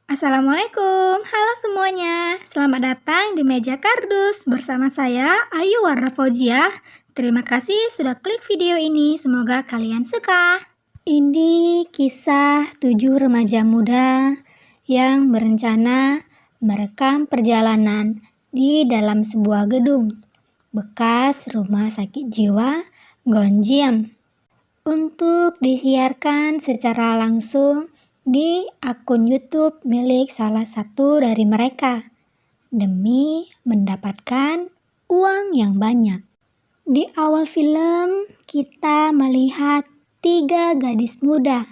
Assalamualaikum, halo semuanya. Selamat datang di Meja Kardus bersama saya Ayu Warna Fauziah. Terima kasih sudah klik video ini, semoga kalian suka. Ini kisah 7 remaja muda yang berencana merekam perjalanan di dalam sebuah gedung bekas rumah sakit jiwa Gonjiam untuk disiarkan secara langsung di akun YouTube milik salah satu dari mereka demi mendapatkan uang yang banyak. Di awal film, kita melihat 3 gadis muda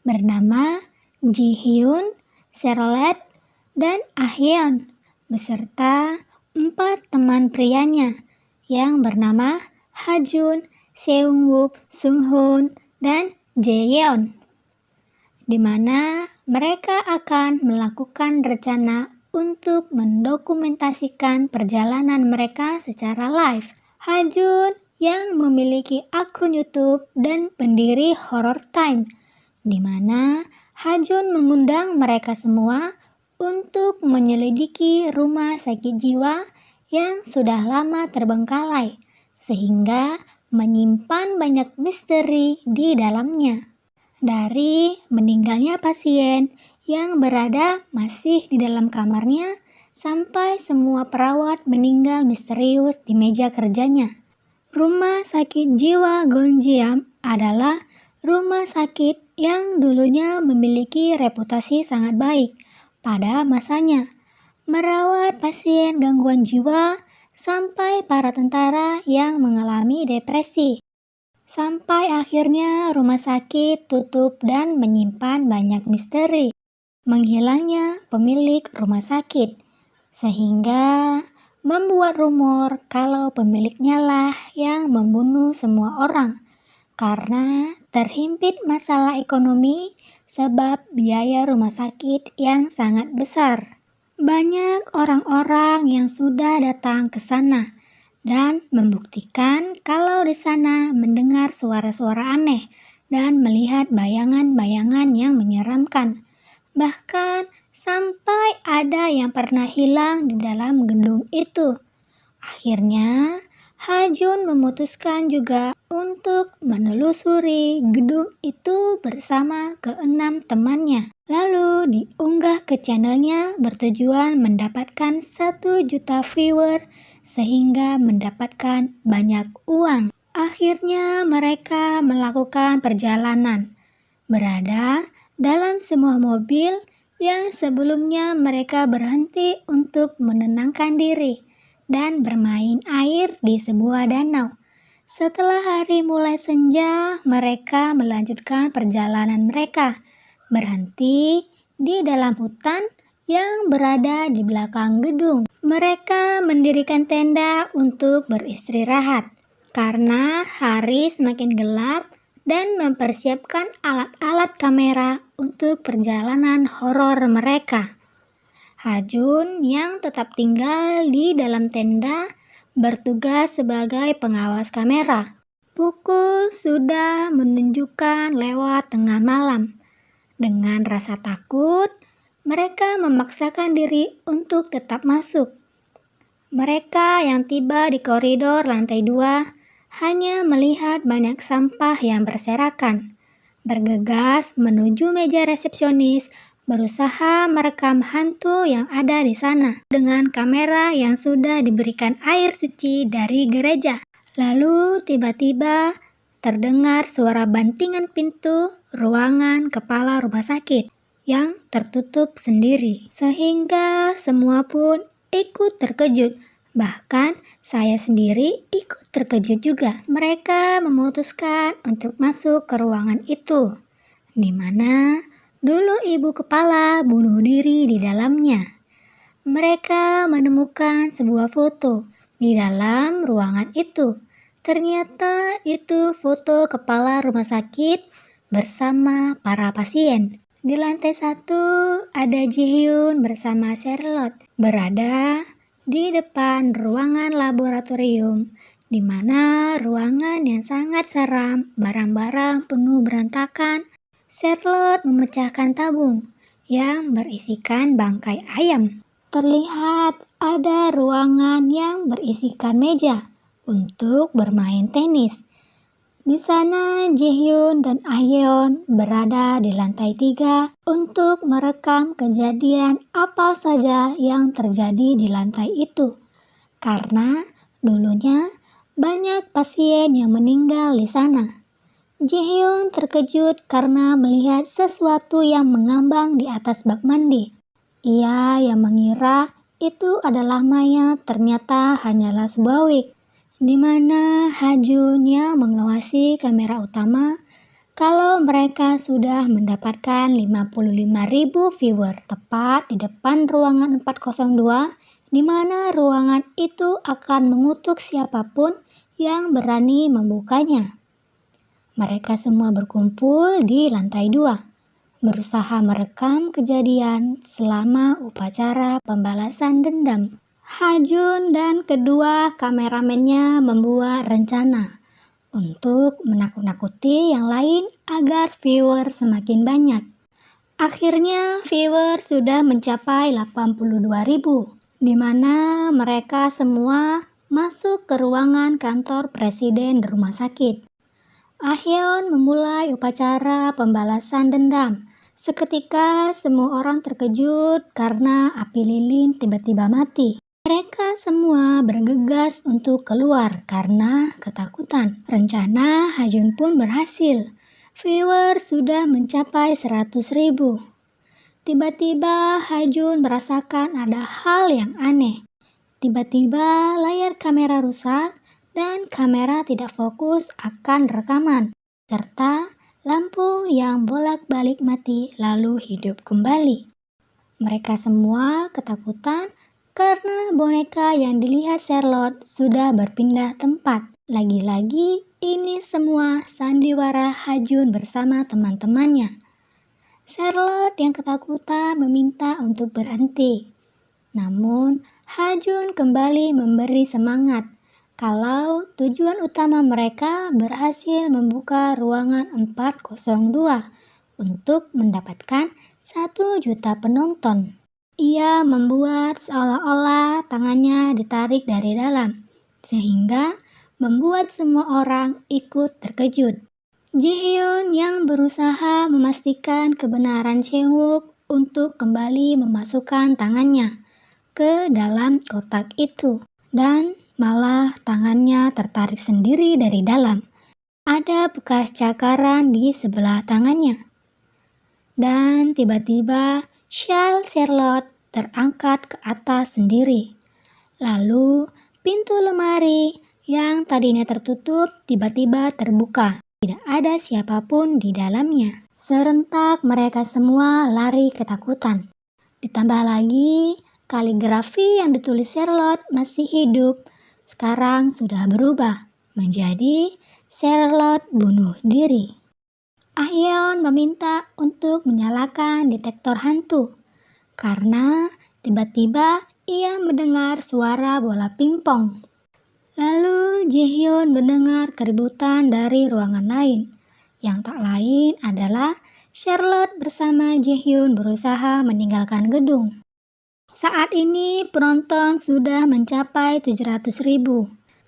bernama Ji Hyun, Charlotte, dan Ah Yeon beserta 4 teman prianya yang bernama Ha Jun, Seung Wook, Sung Hoon, dan Jae Yeon, di mana mereka akan melakukan rencana untuk mendokumentasikan perjalanan mereka secara live. Ha Jun yang memiliki akun YouTube dan pendiri Horror Time, di mana Ha Jun mengundang mereka semua untuk menyelidiki rumah sakit jiwa yang sudah lama terbengkalai, sehingga menyimpan banyak misteri di dalamnya. Dari meninggalnya pasien yang berada masih di dalam kamarnya sampai semua perawat meninggal misterius di meja kerjanya. Rumah sakit jiwa Gonjiam adalah rumah sakit yang dulunya memiliki reputasi sangat baik pada masanya, merawat pasien gangguan jiwa sampai para tentara yang mengalami depresi. Sampai akhirnya rumah sakit tutup dan menyimpan banyak misteri menghilangnya pemilik rumah sakit, sehingga membuat rumor kalau pemiliknya lah yang membunuh semua orang karena terhimpit masalah ekonomi sebab biaya rumah sakit yang sangat besar. Banyak orang-orang yang sudah datang ke sana dan membuktikan kalau di sana mendengar suara-suara aneh dan melihat bayangan-bayangan yang menyeramkan. Bahkan sampai ada yang pernah hilang di dalam gedung itu. Akhirnya, Ha Jun memutuskan juga untuk menelusuri gedung itu bersama ke-6 temannya. Lalu diunggah ke channelnya bertujuan mendapatkan 1 juta viewer sehingga mendapatkan banyak uang. Akhirnya mereka melakukan perjalanan, berada dalam sebuah mobil yang sebelumnya mereka berhenti untuk menenangkan diri dan bermain air di sebuah danau. Setelah hari mulai senja, mereka melanjutkan perjalanan mereka, berhenti di dalam hutan yang berada di belakang gedung. Mereka mendirikan tenda untuk beristirahat karena hari semakin gelap dan mempersiapkan alat-alat kamera untuk perjalanan horor mereka. Ha Jun yang tetap tinggal di dalam tenda bertugas sebagai pengawas kamera. Pukul sudah menunjukkan lewat tengah malam. Dengan rasa takut, mereka memaksakan diri untuk tetap masuk. Mereka yang tiba di koridor lantai 2 hanya melihat banyak sampah yang berserakan. Bergegas menuju meja resepsionis, berusaha merekam hantu yang ada di sana dengan kamera yang sudah diberikan air suci dari gereja. Lalu tiba-tiba terdengar suara bantingan pintu ruangan kepala rumah sakit yang tertutup sendiri, sehingga semua pun ikut terkejut. Bahkan saya sendiri ikut terkejut juga. Mereka memutuskan untuk masuk ke ruangan itu, di mana dulu ibu kepala bunuh diri di dalamnya. Mereka menemukan sebuah foto di dalam ruangan itu. Ternyata itu foto kepala rumah sakit bersama para pasien. Di lantai 1 ada Ji Hyun bersama Charlotte berada di depan ruangan laboratorium, di mana ruangan yang sangat seram, barang-barang penuh berantakan. Charlotte memecahkan tabung yang berisikan bangkai ayam. Terlihat ada ruangan yang berisikan meja untuk bermain tenis. Di sana Jaehyun dan Ahyeon berada di lantai 3 untuk merekam kejadian apa saja yang terjadi di lantai itu. Karena dulunya banyak pasien yang meninggal di sana. Jaehyun terkejut karena melihat sesuatu yang mengambang di atas bak mandi. Ia yang mengira itu adalah mayat ternyata hanyalah sebuah wig, di mana Hajun yang mengawasi kamera utama kalau mereka sudah mendapatkan 55.000 viewer tepat di depan ruangan 402, di mana ruangan itu akan mengutuk siapapun yang berani membukanya. Mereka semua berkumpul di lantai 2. Berusaha merekam kejadian selama upacara pembalasan dendam. Hajun dan kedua kameramennya membuat rencana untuk menakut-nakuti yang lain agar viewer semakin banyak. Akhirnya viewer sudah mencapai 82.000, di mana mereka semua masuk ke ruangan kantor presiden rumah sakit. Ahyeon memulai upacara pembalasan dendam. Seketika semua orang terkejut karena api lilin tiba-tiba mati. Mereka semua bergegas untuk keluar karena ketakutan. Rencana Hajun pun berhasil. Viewer sudah mencapai 100.000. Tiba-tiba Hajun merasakan ada hal yang aneh. Tiba-tiba layar kamera rusak dan kamera tidak fokus akan rekaman, serta lampu yang bolak-balik mati lalu hidup kembali. Mereka semua ketakutan karena boneka yang dilihat Charlotte sudah berpindah tempat. Lagi-lagi ini semua sandiwara Hajun bersama teman-temannya. Charlotte yang ketakutan meminta untuk berhenti. Namun Hajun kembali memberi semangat kalau tujuan utama mereka berhasil membuka ruangan 402 untuk mendapatkan 1 juta penonton. Ia membuat seolah-olah tangannya ditarik dari dalam, sehingga membuat semua orang ikut terkejut. Jaehyun yang berusaha memastikan kebenaran Seungwook untuk kembali memasukkan tangannya ke dalam kotak itu, dan malah tangannya tertarik sendiri dari dalam. Ada bekas cakaran di sebelah tangannya. Dan tiba-tiba syal Charlotte terangkat ke atas sendiri. Lalu pintu lemari yang tadinya tertutup tiba-tiba terbuka. Tidak ada siapapun di dalamnya. Serentak mereka semua lari ketakutan. Ditambah lagi kaligrafi yang ditulis Charlotte masih hidup. Sekarang sudah berubah menjadi Charlotte bunuh diri. Ahyeon meminta untuk menyalakan detektor hantu karena tiba-tiba ia mendengar suara bola pingpong. Lalu Jaehyun mendengar keributan dari ruangan lain, yang tak lain adalah Charlotte bersama Jaehyun berusaha meninggalkan gedung. Saat ini penonton sudah mencapai 700.000.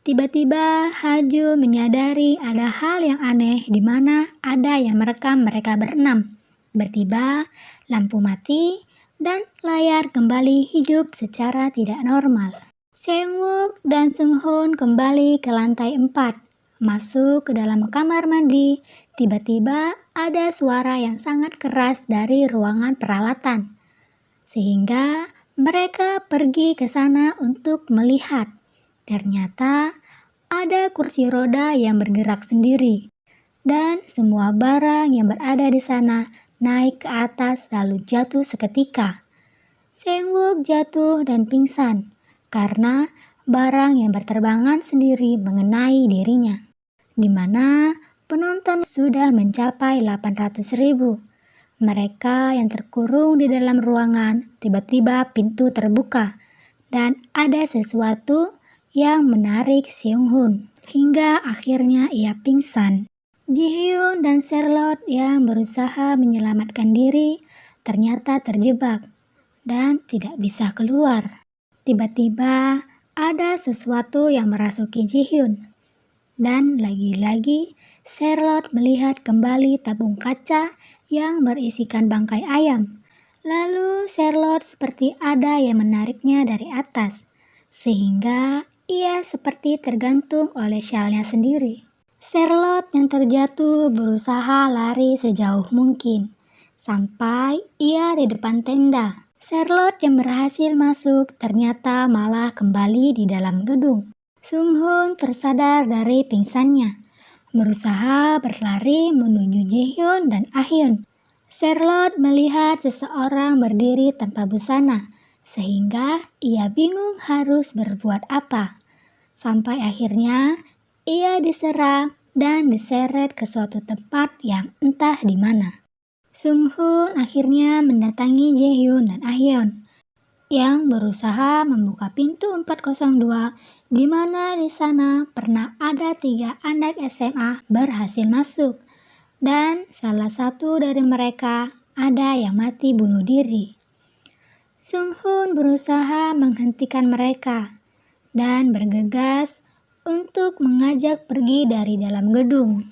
Tiba-tiba Hajun menyadari ada hal yang aneh di mana ada yang merekam mereka berenam. Tiba-tiba lampu mati dan layar kembali hidup secara tidak normal. Seungwook dan Sunghoon kembali ke lantai 4. Masuk ke dalam kamar mandi, tiba-tiba ada suara yang sangat keras dari ruangan peralatan. Sehingga mereka pergi ke sana untuk melihat. Ternyata ada kursi roda yang bergerak sendiri. Dan semua barang yang berada di sana naik ke atas lalu jatuh seketika. Seungwook jatuh dan pingsan karena barang yang berterbangan sendiri mengenai dirinya. Di mana penonton sudah mencapai 800.000. Mereka yang terkurung di dalam ruangan, tiba-tiba pintu terbuka dan ada sesuatu yang menarik Seunghoon hingga akhirnya ia pingsan. Jaehyun dan Charlotte yang berusaha menyelamatkan diri ternyata terjebak dan tidak bisa keluar. Tiba-tiba ada sesuatu yang merasuki Ji-hyun. Dan lagi-lagi Charlotte melihat kembali tabung kaca yang berisikan bangkai ayam. Lalu Charlotte seperti ada yang menariknya dari atas, sehingga ia seperti tergantung oleh syalnya sendiri. Charlotte yang terjatuh berusaha lari sejauh mungkin, sampai ia di depan tenda. Charlotte yang berhasil masuk ternyata malah kembali di dalam gedung. Sung-hoon tersadar dari pingsannya, berusaha berlari menuju Ji-hyun dan Ah-hyun. Charlotte melihat seseorang berdiri tanpa busana, sehingga ia bingung harus berbuat apa. Sampai akhirnya ia diserang dan diseret ke suatu tempat yang entah di mana. Sung-hoon akhirnya mendatangi Ji-hyun dan Ah-hyun yang berusaha membuka pintu 402, di mana di sana pernah ada 3 anak SMA berhasil masuk, dan salah satu dari mereka ada yang mati bunuh diri. Sung-hoon berusaha menghentikan mereka dan bergegas untuk mengajak pergi dari dalam gedung.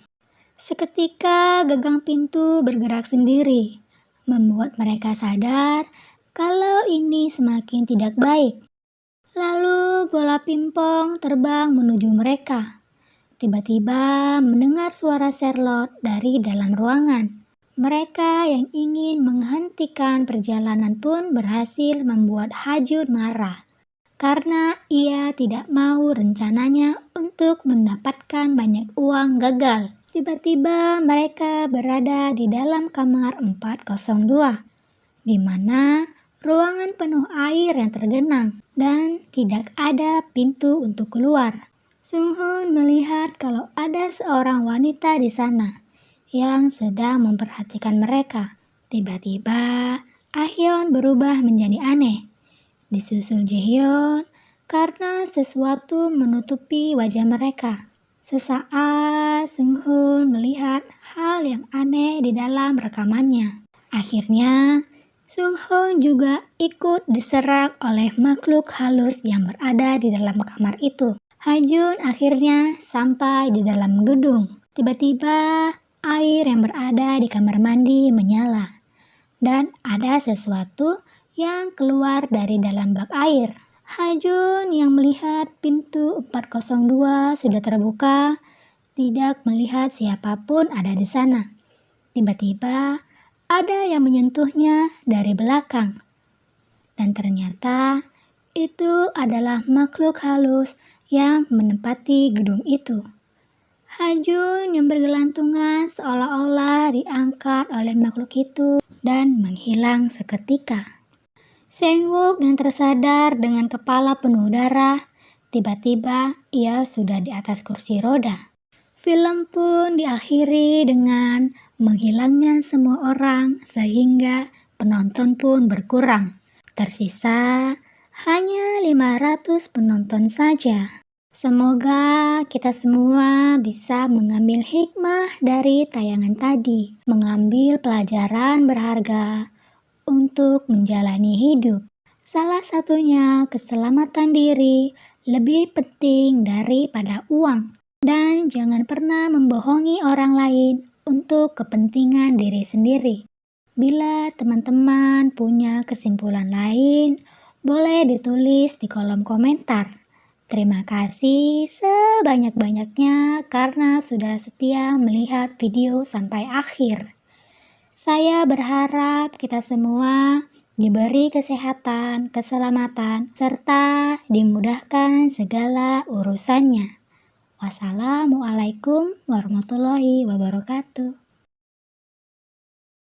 Seketika gagang pintu bergerak sendiri, membuat mereka sadar kalau ini semakin tidak baik. Lalu bola pingpong terbang menuju mereka. Tiba-tiba mendengar suara Charlotte dari dalam ruangan. Mereka yang ingin menghentikan perjalanan pun berhasil membuat Ha-jun marah, karena ia tidak mau rencananya untuk mendapatkan banyak uang gagal. Tiba-tiba mereka berada di dalam kamar 402, di mana ruangan penuh air yang tergenang dan tidak ada pintu untuk keluar. Sung-hoon melihat kalau ada seorang wanita di sana yang sedang memperhatikan mereka. Tiba-tiba Ah-hyun berubah menjadi aneh, disusul Ji-hyun karena sesuatu menutupi wajah mereka. Sesaat Sung-hoon melihat hal yang aneh di dalam rekamannya. Akhirnya Sung-hoon juga ikut diserang oleh makhluk halus yang berada di dalam kamar itu. Ha-jun akhirnya sampai di dalam gedung. Tiba-tiba air yang berada di kamar mandi menyala, dan ada sesuatu yang keluar dari dalam bak air. Ha-jun yang melihat pintu 402 sudah terbuka, tidak melihat siapapun ada di sana. Tiba-tiba ada yang menyentuhnya dari belakang, dan ternyata itu adalah makhluk halus yang menempati gedung itu. Ha-jun yang bergelantungan seolah-olah diangkat oleh makhluk itu dan menghilang seketika. Sang-wook yang tersadar dengan kepala penuh darah, tiba-tiba ia sudah di atas kursi roda. Film pun diakhiri dengan menghilangnya semua orang sehingga penonton pun berkurang. Tersisa hanya 500 penonton saja. Semoga kita semua bisa mengambil hikmah dari tayangan tadi, mengambil pelajaran berharga untuk menjalani hidup. Salah satunya keselamatan diri lebih penting daripada uang. Dan jangan pernah membohongi orang lain untuk kepentingan diri sendiri. Bila teman-teman punya kesimpulan lain, boleh ditulis di kolom komentar. Terima kasih sebanyak-banyaknya karena sudah setia melihat video sampai akhir. Saya berharap kita semua diberi kesehatan, keselamatan, serta dimudahkan segala urusannya. Wassalamualaikum warahmatullahi wabarakatuh.